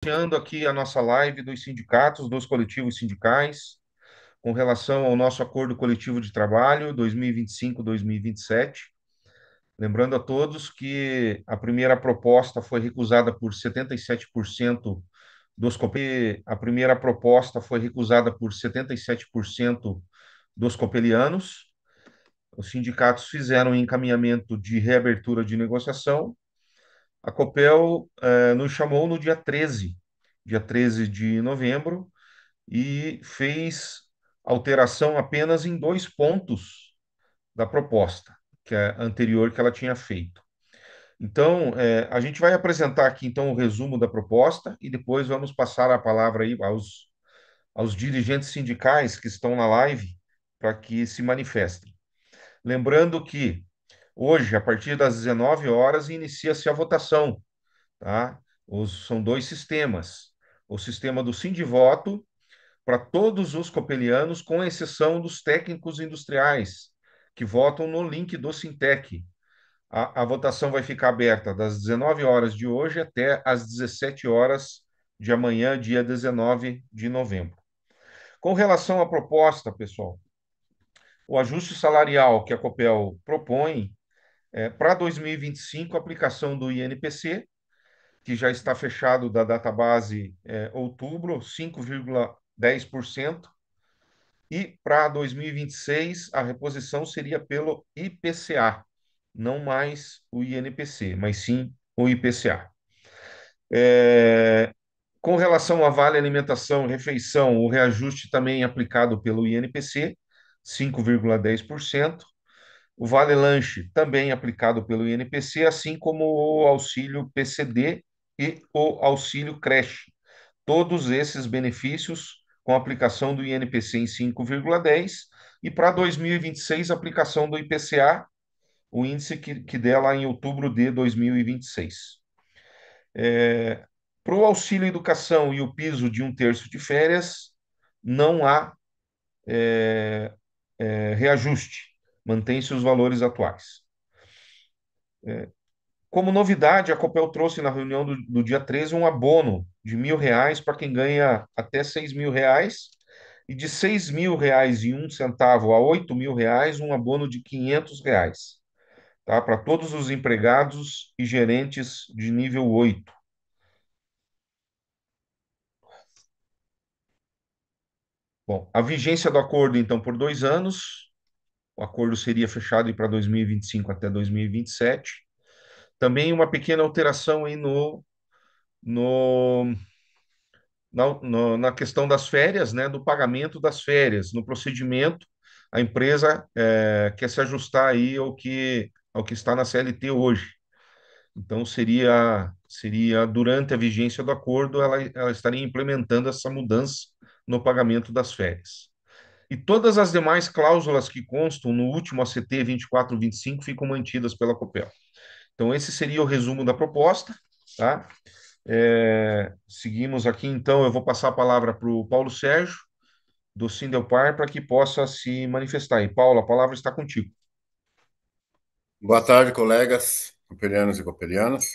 Iniciando aqui a nossa live dos sindicatos, dos coletivos sindicais, com relação ao nosso acordo coletivo de trabalho 2025-2027. Lembrando a todos que a primeira proposta foi recusada por 77% a primeira proposta foi recusada por 77% dos copelianos. Os sindicatos fizeram um encaminhamento de reabertura de negociação. A Copel nos chamou no dia 13 de novembro, e fez alteração apenas em dois pontos da proposta, que é anterior que ela tinha feito. Então, a gente vai apresentar aqui então o resumo da proposta e depois vamos passar a palavra aí aos dirigentes sindicais que estão na live para que se manifestem. Lembrando que hoje, a partir das 19 horas, inicia-se a votação, tá? São dois sistemas. O sistema do Sindivoto para todos os copelianos, com exceção dos técnicos industriais, que votam no link do Sintec. A votação vai ficar aberta das 19 horas de hoje até às 17 horas de amanhã, dia 19 de novembro. Com relação à proposta, pessoal, o ajuste salarial que a Copel propõe para 2025, a aplicação do INPC, que já está fechado da database outubro, 5,10%. E para 2026, a reposição seria pelo IPCA, não mais o INPC, mas sim o IPCA. Com relação a vale alimentação e refeição, o reajuste também é aplicado pelo INPC, 5,10%. O vale lanche também aplicado pelo INPC, assim como o auxílio PCD e o auxílio creche. Todos esses benefícios com aplicação do INPC em 5,10 e para 2026 aplicação do IPCA, o índice que der lá em outubro de 2026. Para o auxílio educação e o piso de um terço de férias, não há reajuste, mantém-se os valores atuais. Como novidade, a Copel trouxe na reunião do dia 13 um abono de R$ 1.000 para quem ganha até R$ 6.000, e de R$ 6.000 e 1 centavo a R$ 8.000, um abono de R$ 500, tá? Para todos os empregados e gerentes de nível 8. Bom, a vigência do acordo, então, por 2 anos. O acordo seria fechado para 2025 até 2027. Também uma pequena alteração aí no na questão das férias, né, do pagamento das férias, no procedimento, a empresa quer se ajustar aí ao que está na CLT hoje. Então, seria durante a vigência do acordo, ela estaria implementando essa mudança no pagamento das férias. E todas as demais cláusulas que constam no último ACT 24/25 ficam mantidas pela Copel. Então, esse seria o resumo da proposta, tá? Seguimos aqui, então, eu vou passar a palavra para o Paulo Sérgio, do Sindelpar, para que possa se manifestar. E, Paulo, a palavra está contigo. Boa tarde, colegas, cooperianos e cooperianas.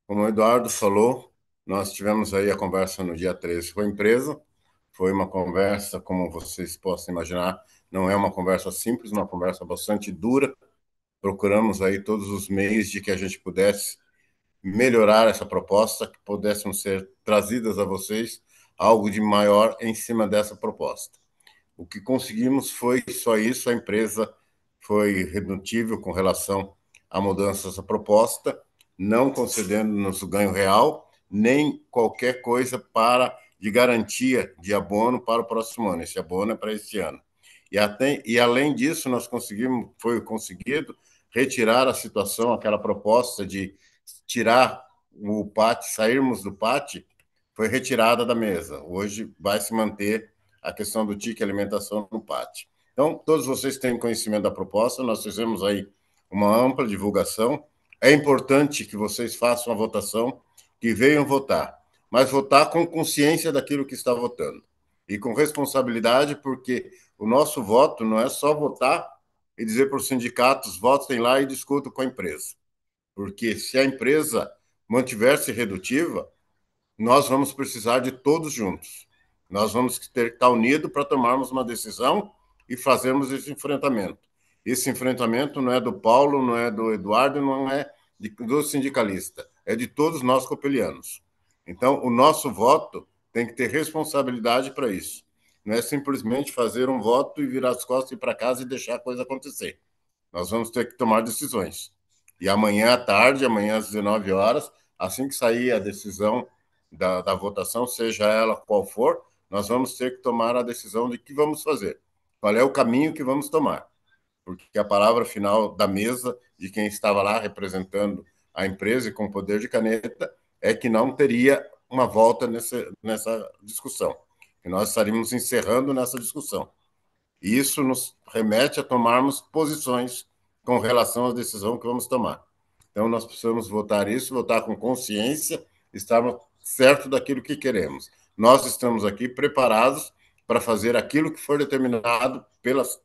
Como o Eduardo falou, nós tivemos aí a conversa no dia 13 com a empresa. Foi uma conversa, como vocês possam imaginar, não é uma conversa simples, uma conversa bastante dura. Procuramos aí todos os meios de que a gente pudesse melhorar essa proposta, que pudessem ser trazidas a vocês algo de maior em cima dessa proposta. O que conseguimos foi só isso, a empresa foi redutível com relação à mudança dessa proposta, não concedendo-nos o ganho real, nem qualquer coisa de garantia de abono para o próximo ano. Esse abono é para este ano. E além disso, foi conseguido retirar a situação, aquela proposta de tirar o PAT, sairmos do PAT, foi retirada da mesa. Hoje vai se manter a questão do TIC alimentação no PAT. Então, todos vocês têm conhecimento da proposta, nós fizemos aí uma ampla divulgação. É importante que vocês façam a votação, que venham votar, mas votar com consciência daquilo que está votando e com responsabilidade, porque o nosso voto não é só votar e dizer para os sindicatos, votem lá e discutam com a empresa. Porque se a empresa mantiver-se redutiva, nós vamos precisar de todos juntos. Nós vamos ter que estar unidos para tomarmos uma decisão e fazermos esse enfrentamento. Esse enfrentamento não é do Paulo, não é do Eduardo, não é do sindicalista, é de todos nós copelianos. Então, o nosso voto tem que ter responsabilidade para isso. Não é simplesmente fazer um voto e virar as costas, ir para casa e deixar a coisa acontecer. Nós vamos ter que tomar decisões. E amanhã à tarde, amanhã às 19 horas, assim que sair a decisão da votação, seja ela qual for, nós vamos ter que tomar a decisão de que vamos fazer. Qual é o caminho que vamos tomar? Porque a palavra final da mesa de quem estava lá representando a empresa e com poder de caneta é que não teria uma volta nessa discussão. Que nós estaríamos encerrando nessa discussão. E isso nos remete a tomarmos posições com relação à decisão que vamos tomar. Então, nós precisamos votar isso, votar com consciência, estarmos certo daquilo que queremos. Nós estamos aqui preparados para fazer aquilo que for determinado pelas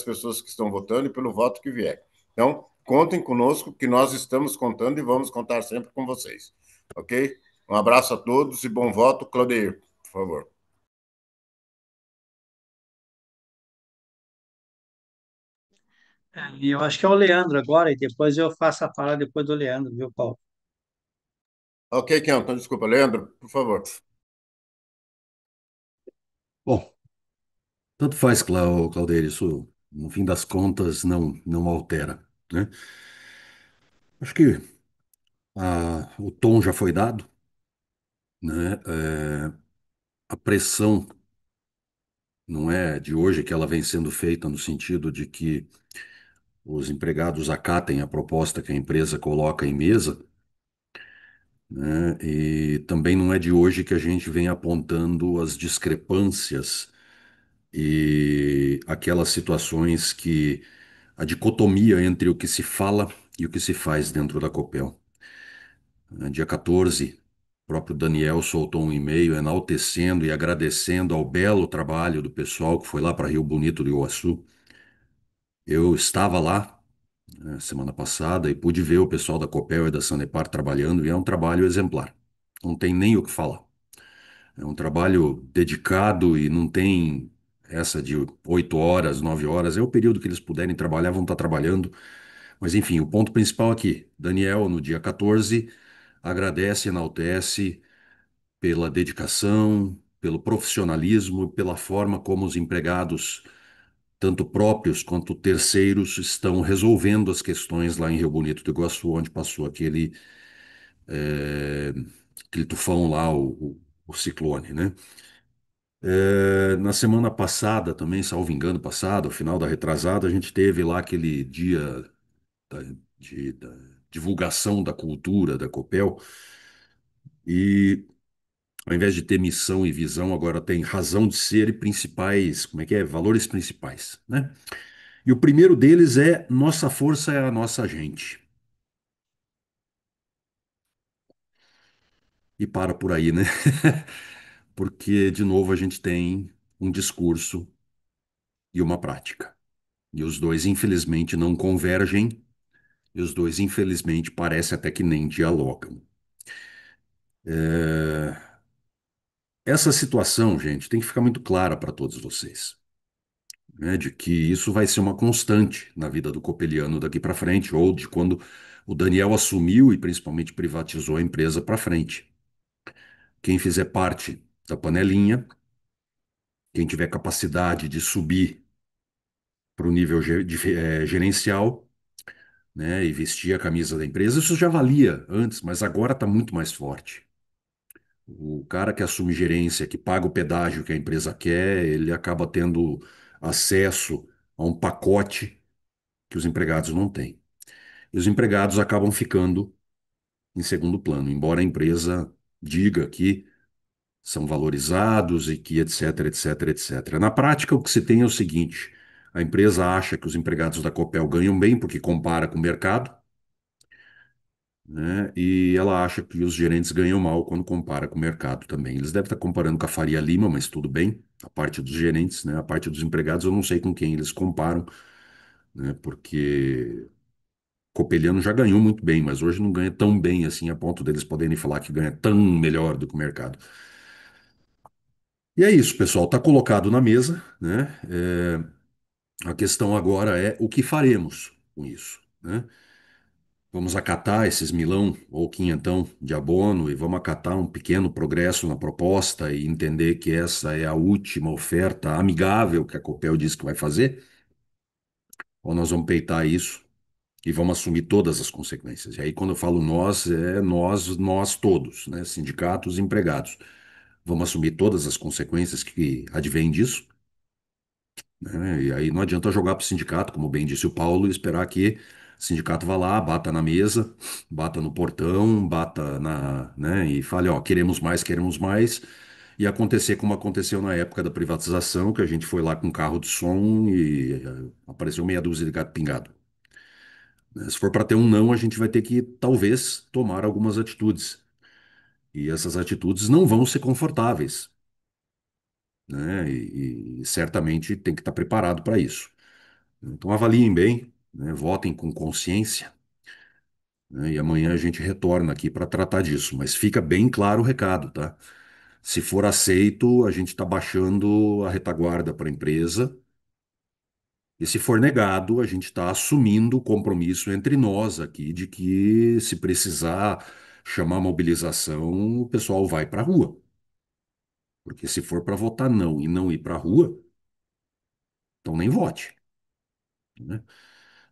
pessoas que estão votando e pelo voto que vier. Então, contem conosco, que nós estamos contando e vamos contar sempre com vocês. Ok? Um abraço a todos e bom voto. Claudeir, por favor. E eu acho que é o Leandro agora, e depois eu faço a fala depois do Leandro, viu, Paulo? Ok, Kenton, desculpa. Leandro, por favor. Bom, tanto faz, Claudeir, isso no fim das contas não altera, né? Acho que o tom já foi dado, né? A pressão não é de hoje que ela vem sendo feita no sentido de que os empregados acatem a proposta que a empresa coloca em mesa, né? E também não é de hoje que a gente vem apontando as discrepâncias e aquelas situações que a dicotomia entre o que se fala e o que se faz dentro da Copel. Dia 14, o próprio Daniel soltou um e-mail enaltecendo e agradecendo ao belo trabalho do pessoal que foi lá para Rio Bonito do Iguaçu. Eu estava lá, semana passada, e pude ver o pessoal da Copel e da Sanepar trabalhando, e é um trabalho exemplar. Não tem nem o que falar. É um trabalho dedicado e não tem essa de 8 horas, 9 horas. É o período que eles puderem trabalhar, vão estar trabalhando. Mas enfim, o ponto principal aqui, Daniel, no dia 14, agradece e enaltece pela dedicação, pelo profissionalismo, pela forma como os empregados, tanto próprios quanto terceiros, estão resolvendo as questões lá em Rio Bonito do Iguaçu, onde passou eh, aquele tufão lá, o ciclone, né? Na semana passada, também, salvo engano, passado, ao final da retrasada, a gente teve lá aquele dia da, da divulgação da cultura da Copel, e ao invés de ter missão e visão, agora tem razão de ser e principais, como é que é? Valores principais, né? E o primeiro deles é: nossa força é a nossa gente. E para por aí, né? Porque, de novo, a gente tem um discurso e uma prática. E os dois, infelizmente, não convergem, e os dois, infelizmente, parece até que nem dialogam. É, Essa situação, gente, tem que ficar muito clara para todos vocês, né, de que isso vai ser uma constante na vida do Copeliano daqui para frente, ou de quando o Daniel assumiu e principalmente privatizou a empresa para frente. Quem fizer parte da panelinha, quem tiver capacidade de subir para o nível gerencial, né, e vestir a camisa da empresa, isso já valia antes, mas agora está muito mais forte. O cara que assume gerência, que paga o pedágio que a empresa quer, ele acaba tendo acesso a um pacote que os empregados não têm. E os empregados acabam ficando em segundo plano, embora a empresa diga que são valorizados e que etc, etc, etc. Na prática, o que se tem é o seguinte: a empresa acha que os empregados da Copel ganham bem porque compara com o mercado, né? E ela acha que os gerentes ganham mal quando compara com o mercado também. Eles devem estar comparando com a Faria Lima, mas tudo bem. A parte dos gerentes, né? A parte dos empregados, eu não sei com quem eles comparam, né? Porque Copeliano já ganhou muito bem, mas hoje não ganha tão bem assim, a ponto deles poderem falar que ganha tão melhor do que o mercado. E é isso, pessoal, está colocado na mesa, né? A questão agora é o que faremos com isso, né? Vamos acatar esses milão ou quinhentão de abono e vamos acatar um pequeno progresso na proposta e entender que essa é a última oferta amigável que a Copel diz que vai fazer? Ou nós vamos peitar isso e vamos assumir todas as consequências? E aí, quando eu falo nós, é nós todos, né? Sindicatos e empregados. Vamos assumir todas as consequências que advêm disso, né? E aí não adianta jogar para o sindicato, como bem disse o Paulo, e esperar que o sindicato vá lá, bata na mesa, bata no portão, bata né, e fale, ó, queremos mais, e acontecer como aconteceu na época da privatização, que a gente foi lá com um carro de som e apareceu meia dúzia de gato pingado. Né? Se for para ter um não, a gente vai ter que, talvez, tomar algumas atitudes. E essas atitudes não vão ser confortáveis, né? E certamente tem que estar preparado para isso. Então avaliem bem, né, votem com consciência, né, e amanhã a gente retorna aqui para tratar disso. Mas fica bem claro o recado, tá? Se for aceito, a gente está baixando a retaguarda para a empresa. E se for negado, a gente está assumindo o compromisso entre nós aqui de que, se precisar chamar mobilização, o pessoal vai para a rua. Porque se for para votar não e não ir para a rua, então nem vote, né?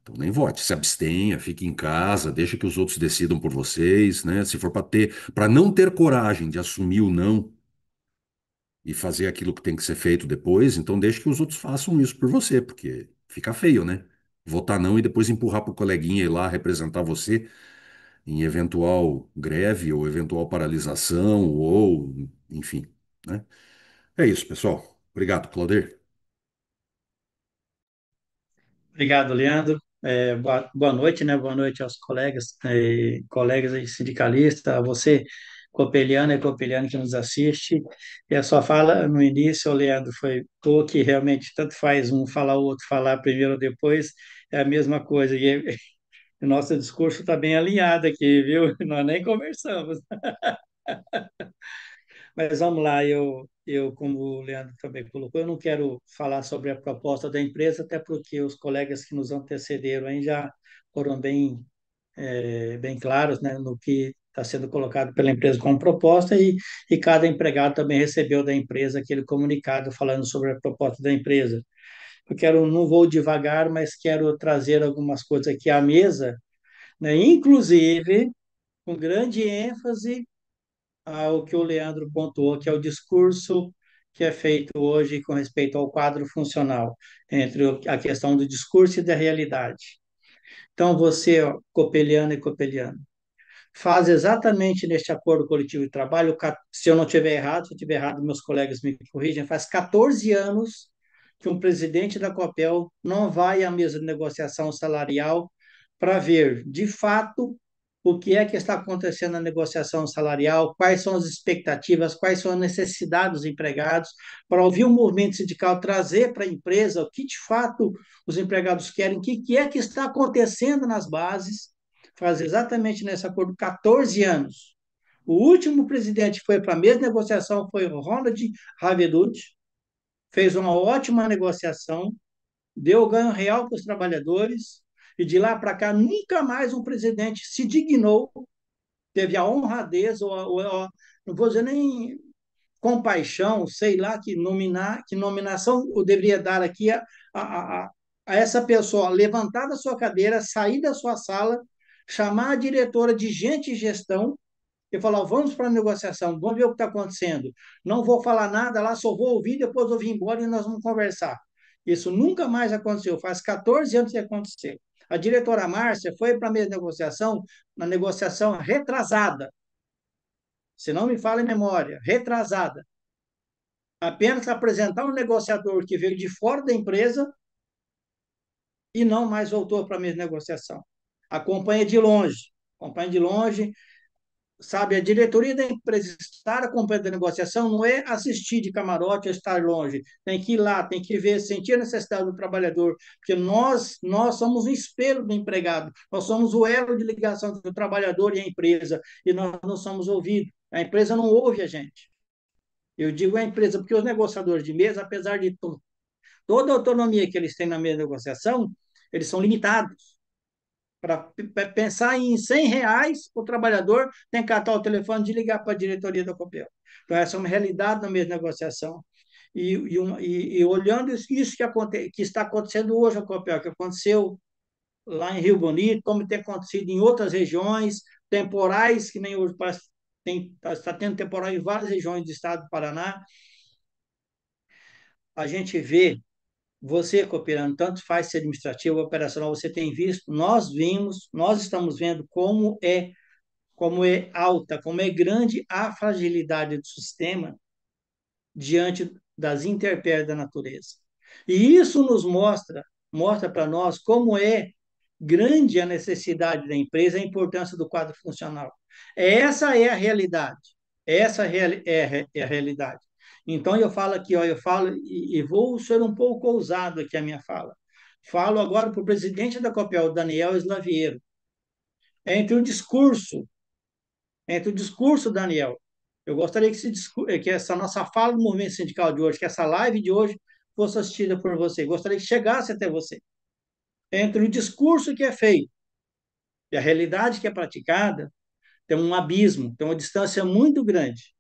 Então nem vote, se abstenha, fique em casa, deixa que os outros decidam por vocês, né? Se for para não ter coragem de assumir o não e fazer aquilo que tem que ser feito depois, então deixe que os outros façam isso por você, porque fica feio, né? Votar não e depois empurrar pro coleguinha ir lá representar você em eventual greve ou eventual paralisação ou, enfim, né? É isso, pessoal. Obrigado, Claudir. Obrigado, Leandro. Boa noite, né? Boa noite aos colegas, colegas aí sindicalistas, a você, copeliano e copeliano que nos assiste. E a sua fala no início, Leandro, foi o que realmente tanto faz um falar o outro falar primeiro ou depois, é a mesma coisa. E o nosso discurso está bem alinhado aqui, viu? Nós nem conversamos. Mas vamos lá, como o Leandro também colocou, eu não quero falar sobre a proposta da empresa, até porque os colegas que nos antecederam aí já foram bem claros, né, no que está sendo colocado pela empresa como proposta e cada empregado também recebeu da empresa aquele comunicado falando sobre a proposta da empresa. Não vou devagar, mas quero trazer algumas coisas aqui à mesa, né, inclusive com grande ênfase ao que o Leandro pontuou, que é o discurso que é feito hoje com respeito ao quadro funcional, entre a questão do discurso e da realidade. Então, você, ó, copeliano e copeliano, faz exatamente neste acordo coletivo de trabalho, se eu não estiver errado, se eu estiver errado, meus colegas me corrigem, faz 14 anos que um presidente da Copel não vai à mesa de negociação salarial para ver, de fato, o que é que está acontecendo na negociação salarial, quais são as expectativas, quais são as necessidades dos empregados, para ouvir o movimento sindical trazer para a empresa o que de fato os empregados querem, o que é que está acontecendo nas bases, faz exatamente nesse acordo 14 anos. O último presidente que foi para a mesma negociação foi o Ronald Ravedut, fez uma ótima negociação, deu ganho real para os trabalhadores, e de lá para cá nunca mais um presidente se dignou, teve a honradez, não vou dizer nem compaixão, sei lá que nominação eu deveria dar aqui a, a, a essa pessoa, levantar da sua cadeira, sair da sua sala, chamar a diretora de gente e gestão e falar, vamos para a negociação, vamos ver o que está acontecendo. Não vou falar nada lá, só vou ouvir, depois eu vou embora e nós vamos conversar. Isso nunca mais aconteceu, faz 14 anos que aconteceu. A diretora Márcia foi para a minha negociação, na negociação retrasada, se não me falha a memória, retrasada. Apenas apresentar um negociador que veio de fora da empresa e não mais voltou para a mesma negociação. Acompanha de longe, sabe, a diretoria da empresa estar acompanhando a negociação não é assistir de camarote ou estar longe. Tem que ir lá, tem que ver, sentir a necessidade do trabalhador, porque nós somos o espelho do empregado, nós somos o elo de ligação entre o trabalhador e a empresa, e nós não somos ouvidos. A empresa não ouve a gente. Eu digo a empresa porque os negociadores de mesa, apesar de toda a autonomia que eles têm na mesa de negociação, eles são limitados. Para pensar em R$ 100, o trabalhador tem que catar o telefone e ligar para a diretoria da Copel. Então, essa é uma realidade na mesma negociação. E olhando isso que está acontecendo hoje na Copel, que aconteceu lá em Rio Bonito, como tem acontecido em outras regiões, temporais, que nem hoje está tendo temporal em várias regiões do estado do Paraná, a gente vê, você cooperando, tanto faz ser administrativo ou operacional, você tem visto, nós vimos, nós estamos vendo como é alta, como é grande a fragilidade do sistema diante das intempéries da natureza. E isso mostra para nós como é grande a necessidade da empresa, a importância do quadro funcional. Essa é a realidade. Essa é a realidade. Então, eu falo aqui, ó, eu falo, e vou ser um pouco ousado aqui a minha fala. Falo agora para o presidente da Copel, Daniel Slaviero. Entre o discurso, Daniel, eu gostaria que essa nossa fala do movimento sindical de hoje, que essa live de hoje fosse assistida por você. Gostaria que chegasse até você. Entre o discurso que é feito e a realidade que é praticada, tem um abismo, tem uma distância muito grande.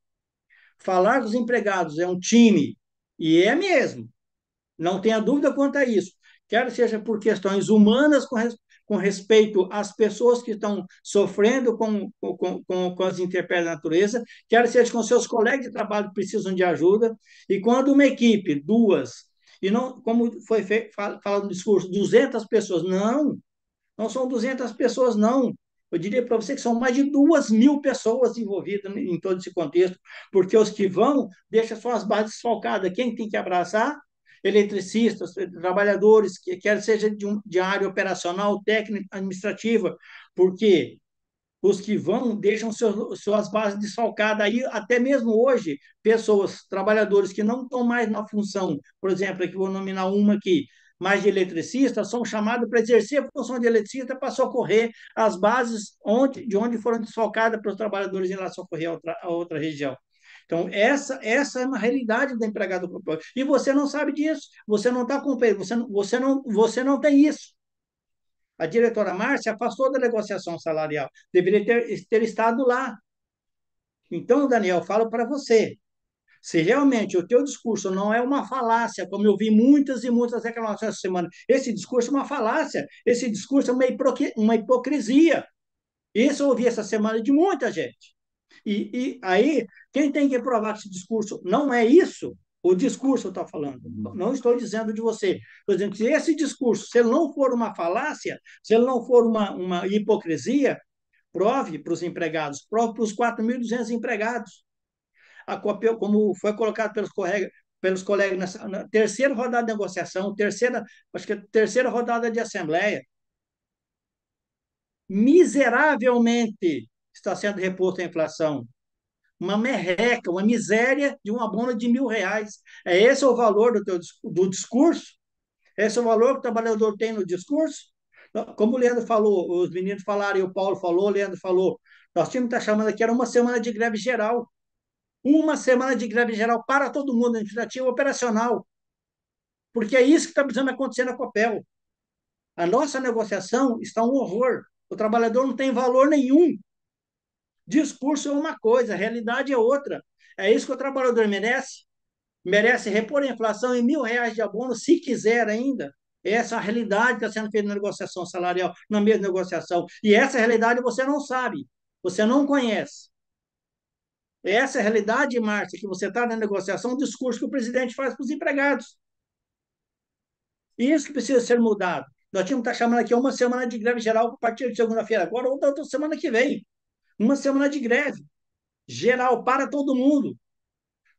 Falar dos empregados é um time, e é mesmo, não tenha dúvida quanto a isso. Quer seja por questões humanas com respeito às pessoas que estão sofrendo com as intempéries da natureza, quer seja com seus colegas de trabalho que precisam de ajuda, e quando uma equipe, duas, e não, como foi falado no discurso, 200 pessoas, não são 200 pessoas, não. Eu diria para você que são mais de 2.000 pessoas envolvidas em todo esse contexto, porque os que vão deixam só as bases desfalcadas. Quem tem que abraçar? Eletricistas, trabalhadores, quer seja de área operacional, técnica, administrativa, porque os que vão deixam suas bases desfalcadas. Aí, até mesmo hoje, pessoas, trabalhadores que não estão mais na função, por exemplo, aqui vou nominar uma aqui, mais de eletricista, são chamados para exercer a função de eletricista para socorrer as bases de onde foram desfalcadas para os trabalhadores ir lá socorrer a outra região. Então, essa é uma realidade do empregado público. E você não sabe disso, você não está acompanhando, você não tem isso. A diretora Márcia afastou da negociação salarial, deveria ter estado lá. Então, Daniel, falo para você, se realmente o teu discurso não é uma falácia, como eu vi muitas e muitas reclamações essa semana, esse discurso é uma falácia, esse discurso é uma hipocrisia. Isso eu ouvi essa semana de muita gente. E aí, quem tem que provar que esse discurso não é isso, o discurso eu estou falando, não estou dizendo de você. Estou dizendo que se esse discurso, se ele não for uma falácia, se ele não for uma hipocrisia, prove para os empregados, prove para os 4.200 empregados. A Copel, como foi colocado pelos colegas na terceira rodada de negociação, acho que terceira rodada de assembleia, miseravelmente está sendo reposto a inflação. Uma merreca, uma miséria de um abono de R$ 1.000. Esse o valor do discurso? Esse é o valor que o trabalhador tem no discurso? Como o Leandro falou, os meninos falaram e o Paulo falou, o Leandro falou, nosso time está chamando aqui, era uma semana de greve geral. Uma semana de greve geral para todo mundo, administrativo operacional. Porque é isso que está precisando acontecer na Copel. A nossa negociação está um horror. O trabalhador não tem valor nenhum. Discurso é uma coisa, a realidade é outra. É isso que o trabalhador merece. Merece repor a inflação em R$ 1.000 de abono, se quiser ainda. Essa é a realidade que está sendo feita na negociação salarial, na mesma negociação. E essa realidade você não sabe, você não conhece. Essa é a realidade, Márcia, que você está na negociação, o discurso que o presidente faz para os empregados. Isso que precisa ser mudado. Nós tínhamos que estar chamando aqui uma semana de greve geral a partir de segunda-feira, agora ou da outra semana que vem. Uma semana de greve geral para todo mundo.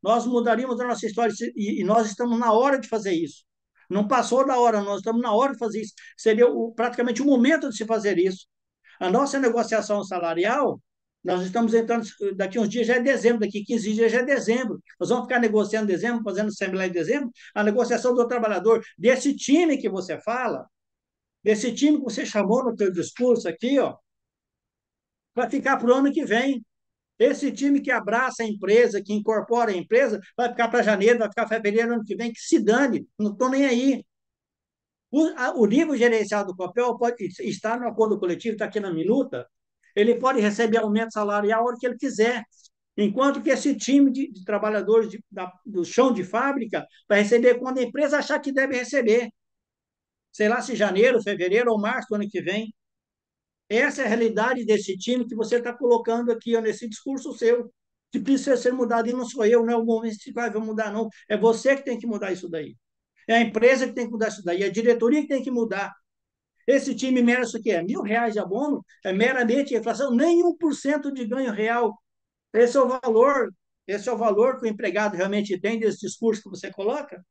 Nós mudaríamos a nossa história e nós estamos na hora de fazer isso. Não passou da hora, nós estamos na hora de fazer isso. Seria praticamente o momento de se fazer isso. A nossa negociação salarial, Nós estamos entrando, daqui uns dias já é dezembro, daqui 15 dias já é dezembro. Nós vamos ficar negociando em dezembro, fazendo assembleia em dezembro, a negociação do trabalhador, desse time que você fala, desse time que você chamou no teu discurso aqui, ó, vai ficar para o ano que vem. Esse time que abraça a empresa, que incorpora a empresa, vai ficar para janeiro, vai ficar fevereiro, ano que vem, que se dane, não estou nem aí. O nível gerencial do papel pode estar no acordo coletivo, está aqui na minuta, ele pode receber aumento salarial a hora que ele quiser. Enquanto que esse time de trabalhadores do chão de fábrica vai receber quando a empresa achar que deve receber. Sei lá se janeiro, fevereiro ou março do ano que vem. Essa é a realidade desse time que você está colocando aqui ó, nesse discurso seu, que precisa ser mudado, e não sou eu, não é o governo que vai mudar, não. É você que tem que mudar isso daí. É a empresa que tem que mudar isso daí, é a diretoria que tem que mudar. Esse time merece o quê? R$ 1.000 de abono? É meramente inflação, nem 1% de ganho real. Esse é o valor, esse é o valor que o empregado realmente tem desse discurso que você coloca?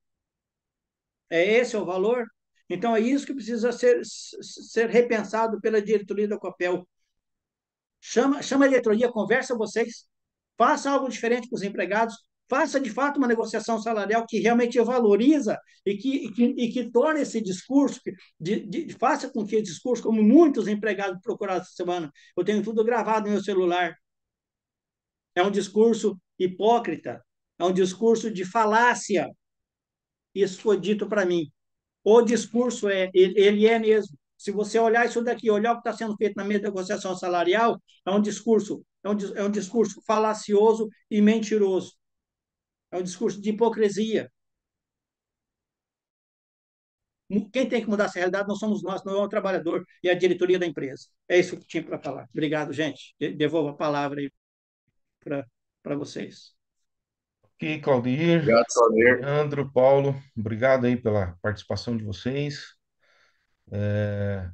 É esse o valor? Então, é isso que precisa ser repensado pela diretoria da Copel. Chama a diretoria, conversa vocês, faça algo diferente com os empregados, faça de fato uma negociação salarial que realmente valoriza e que torne esse discurso, faça com que esse discurso, como muitos empregados procuraram essa semana, eu tenho tudo gravado no meu celular, é um discurso hipócrita, é um discurso de falácia. Isso foi dito para mim. O discurso ele é mesmo. Se você olhar isso daqui, olhar o que está sendo feito na mesa de negociação salarial, é um discurso falacioso e mentiroso. É um discurso de hipocrisia. Quem tem que mudar essa realidade não somos nós, não é o trabalhador e a diretoria da empresa. É isso que tinha para falar. Obrigado, gente. Devolvo a palavra aí para vocês. Ok, Claudir, Obrigado, Claudir. Leandro, Paulo, obrigado aí pela participação de vocês.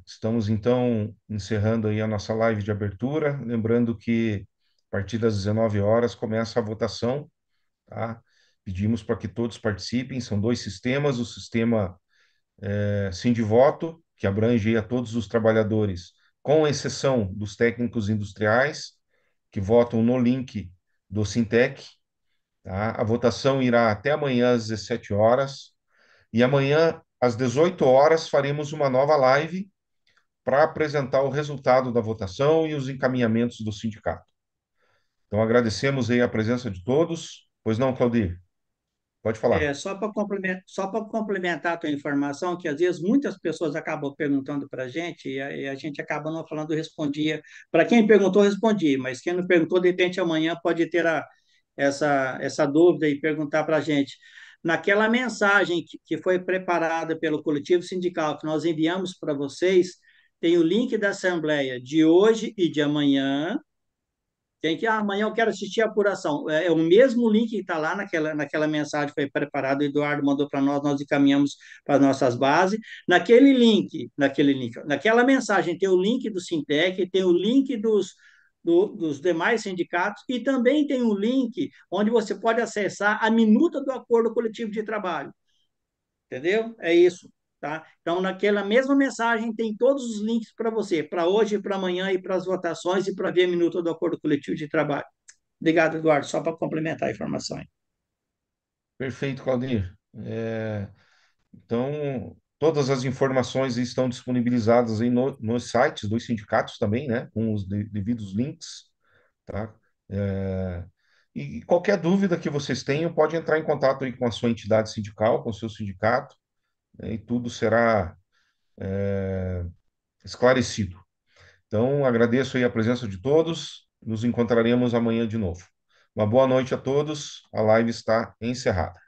Estamos então encerrando aí a nossa live de abertura, lembrando que a partir das 19 horas começa a votação, tá? Pedimos para que todos participem, são dois sistemas, o sistema Sindivoto, que abrange aí a todos os trabalhadores, com exceção dos técnicos industriais, que votam no link do Sintec, tá? A votação irá até amanhã às 17 horas, e amanhã às 18 horas faremos uma nova live para apresentar o resultado da votação e os encaminhamentos do sindicato. Então, agradecemos aí a presença de todos. Pois não, Claudir? Pode falar. Só para complementar a tua informação, que às vezes muitas pessoas acabam perguntando para a gente e a gente acaba não falando, respondia. Para quem perguntou, respondi, mas quem não perguntou, de repente amanhã pode ter essa dúvida e perguntar para a gente. Naquela mensagem que foi preparada pelo coletivo sindical, que nós enviamos para vocês, tem o link da assembleia de hoje e de amanhã. Amanhã eu quero assistir a apuração. É o mesmo link que está lá naquela mensagem que foi preparada, o Eduardo mandou para nós, nós encaminhamos para nossas bases. Naquela mensagem tem o link do Sintec, tem o link dos demais sindicatos e também tem um link onde você pode acessar a minuta do acordo coletivo de trabalho. Entendeu? É isso. Tá? Então, naquela mesma mensagem, tem todos os links para você, para hoje, para amanhã e para as votações e para ver a minuta do acordo coletivo de trabalho. Obrigado, Eduardo, só para complementar a informação. Perfeito, Claudir. Então, todas as informações estão disponibilizadas aí nos sites dos sindicatos também, né? Com os devidos links, tá? É, e qualquer dúvida que vocês tenham, pode entrar em contato aí com a sua entidade sindical, com o seu sindicato, né, e tudo será esclarecido. Então, agradeço aí a presença de todos. Nos encontraremos amanhã de novo. Uma boa noite a todos. A live está encerrada.